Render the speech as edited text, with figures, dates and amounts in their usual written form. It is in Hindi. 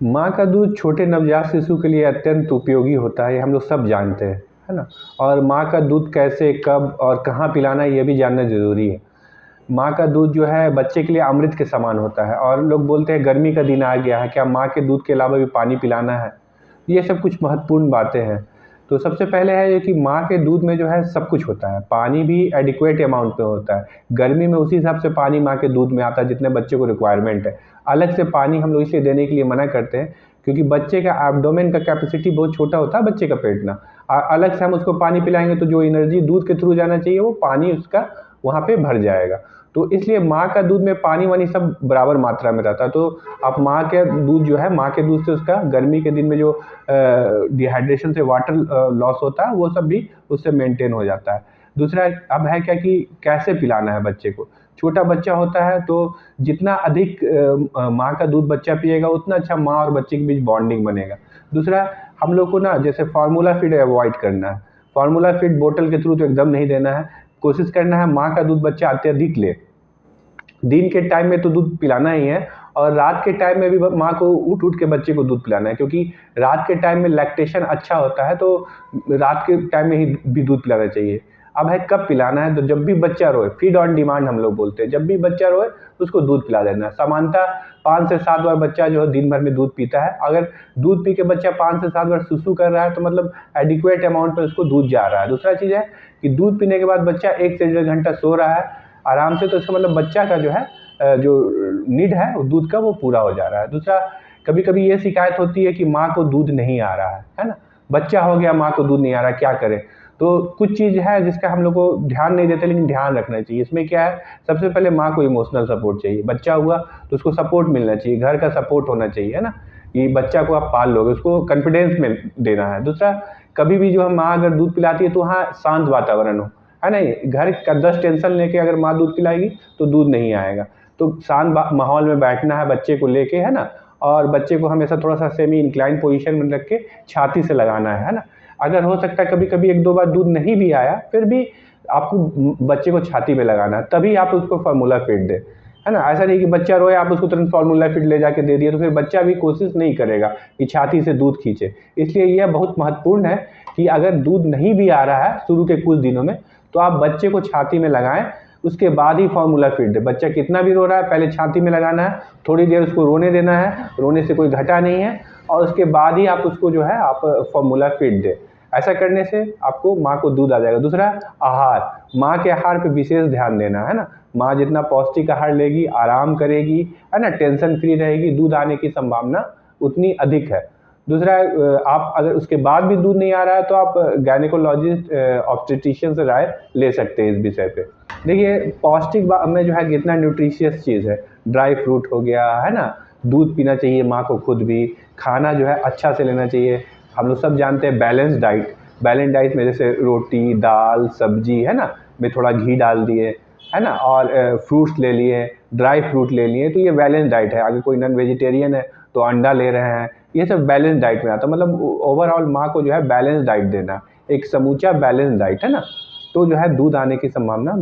माँ का दूध छोटे नवजात शिशु के लिए अत्यंत उपयोगी होता है, ये हम लोग सब जानते हैं, है ना? और माँ का दूध कैसे, कब और कहाँ पिलाना है ये भी जानना ज़रूरी है। माँ का दूध जो है बच्चे के लिए अमृत के समान होता है और लोग बोलते हैं गर्मी का दिन आ गया है, क्या माँ के दूध के अलावा भी पानी पिलाना है? ये सब कुछ महत्वपूर्ण बातें हैं। तो सबसे पहले है ये कि माँ के दूध में जो है सब कुछ होता है, पानी भी एडिक्वेट अमाउंट में होता है। गर्मी में उसी हिसाब से पानी माँ के दूध में आता है जितने बच्चे को रिक्वायरमेंट है। अलग से पानी हम लोग इसलिए देने के लिए मना करते हैं क्योंकि बच्चे का एब्डोमेन का कैपेसिटी बहुत छोटा होता है, बच्चे का पेट ना। अलग से हम उसको पानी पिलाएँगे तो जो एनर्जी दूध के थ्रू जाना चाहिए वो पानी उसका वहाँ पे भर जाएगा। तो इसलिए माँ का दूध में पानी-वानी सब बराबर मात्रा में रहता है। तो आप माँ के दूध जो है, माँ के दूध से उसका गर्मी के दिन में जो डिहाइड्रेशन से वाटर लॉस होता है वो सब भी उससे मेंटेन हो जाता है। दूसरा अब है क्या कि कैसे पिलाना है बच्चे को। छोटा बच्चा होता है तो जितना अधिक माँ का दूध बच्चा पिएगा उतना अच्छा माँ और बच्चे के बीच बॉन्डिंग बनेगा। दूसरा हम लोग को ना जैसे फार्मूला फीड अवॉइड करना है। फार्मूला फीड बोतल के थ्रू तो एकदम नहीं देना है। कोशिश करना है माँ का दूध बच्चा अत्यधिक ले। दिन के टाइम में तो दूध पिलाना ही है और रात के टाइम में भी माँ को उठ-उठ के बच्चे को दूध पिलाना है क्योंकि रात के टाइम में लैक्टेशन अच्छा होता है, तो रात के टाइम में ही भी दूध पिलाना चाहिए। अब है कब पिलाना है, तो जब भी बच्चा रोए, फीड ऑन डिमांड हम लोग बोलते हैं। जब भी बच्चा रोए उसको दूध पिला देना है। सामान्यतः 5 से 7 बार बच्चा जो है दिन भर में दूध पीता है। अगर दूध पी के बच्चा 5 से 7 बार सुसु कर रहा है तो मतलब एडिक्वेट अमाउंट में उसको दूध जा रहा है। दूसरा चीज़ है कि दूध पीने के बाद बच्चा 1 से 1.5 घंटा सो रहा है आराम से, तो इसका मतलब बच्चा का जो है जो नीड है वो दूध का वो पूरा हो जा रहा है। दूसरा कभी-कभी ये शिकायत होती है कि माँ को दूध नहीं आ रहा है ना? बच्चा हो गया, माँ को दूध नहीं आ रहा, क्या करें? तो कुछ चीज़ है जिसका हम लोग को ध्यान नहीं देते लेकिन ध्यान रखना चाहिए। इसमें क्या है, सबसे पहले माँ को इमोशनल सपोर्ट चाहिए। बच्चा हुआ तो उसको सपोर्ट मिलना चाहिए, घर का सपोर्ट होना चाहिए, है ना? कि बच्चा को आप पाल लोगे, उसको कॉन्फिडेंस में देना है। दूसरा कभी भी जो है माँ अगर दूध पिलाती है तो वहाँ शांत वातावरण हो, है ना? घर का 10 टेंशन लेके अगर माँ दूध पिलाएगी तो दूध नहीं आएगा। तो शांत माहौल में बैठना है बच्चे को लेके, है ना? और बच्चे को हमेशा थोड़ा-सा सेमी इंक्लाइन पोजीशन में रख के छाती से लगाना है ना? अगर हो सकता है कभी-कभी 1-2 बार दूध नहीं भी आया, फिर भी आपको बच्चे को छाती में लगाना है, तभी आप उसको फ़ॉर्मूला फीड दें, है ना? ऐसा नहीं कि बच्चा रोए आप उसको तुरंत फ़ॉर्मूला फीड ले जाके दे दिए, तो फिर बच्चा भी कोशिश नहीं करेगा कि छाती से दूध खींचे। इसलिए यह बहुत महत्वपूर्ण है कि अगर दूध नहीं भी आ रहा है शुरू के कुछ दिनों में, तो आप बच्चे को छाती में लगाएँ, उसके बाद ही फ़ॉर्मूला फीड दें। बच्चा कितना भी रो रहा है पहले छाती में लगाना है, थोड़ी देर उसको रोने देना है, रोने से कोई घटा नहीं है और उसके बाद ही आप उसको जो है आप फ़ॉर्मूला फीड दें। ऐसा करने से आपको माँ को दूध आ जाएगा। दूसरा आहार, माँ के आहार पे विशेष ध्यान देना, है ना? माँ जितना पौष्टिक आहार लेगी, आराम करेगी, है ना? टेंशन फ्री रहेगी, दूध आने की संभावना उतनी अधिक है। दूसरा आप अगर उसके बाद भी दूध नहीं आ रहा है तो आप गायनेकोलॉजिस्ट ऑब्स्टेट्रिशियन से राय ले सकते हैं इस विषय पे। देखिए पौष्टिक में जो है कितना न्यूट्रिशियस चीज़ है, ड्राई फ्रूट हो गया, है ना? दूध पीना चाहिए माँ को खुद भी, खाना जो है अच्छा से लेना चाहिए। हम लोग सब जानते हैं बैलेंस डाइट में जैसे रोटी, दाल, सब्जी, है ना? में थोड़ा घी डाल दिए, है ना? और फ्रूट्स ले लिए, ड्राई फ्रूट ले लिए, तो ये बैलेंस डाइट है। अगर कोई नॉन वेजिटेरियन है तो अंडा ले रहे हैं, ये सब बैलेंस डाइट में आता है। मतलब ओवरऑल माँ को जो है बैलेंस डाइट देना, एक समूचा बैलेंस डाइट, है ना? तो जो है दूध आने की संभावना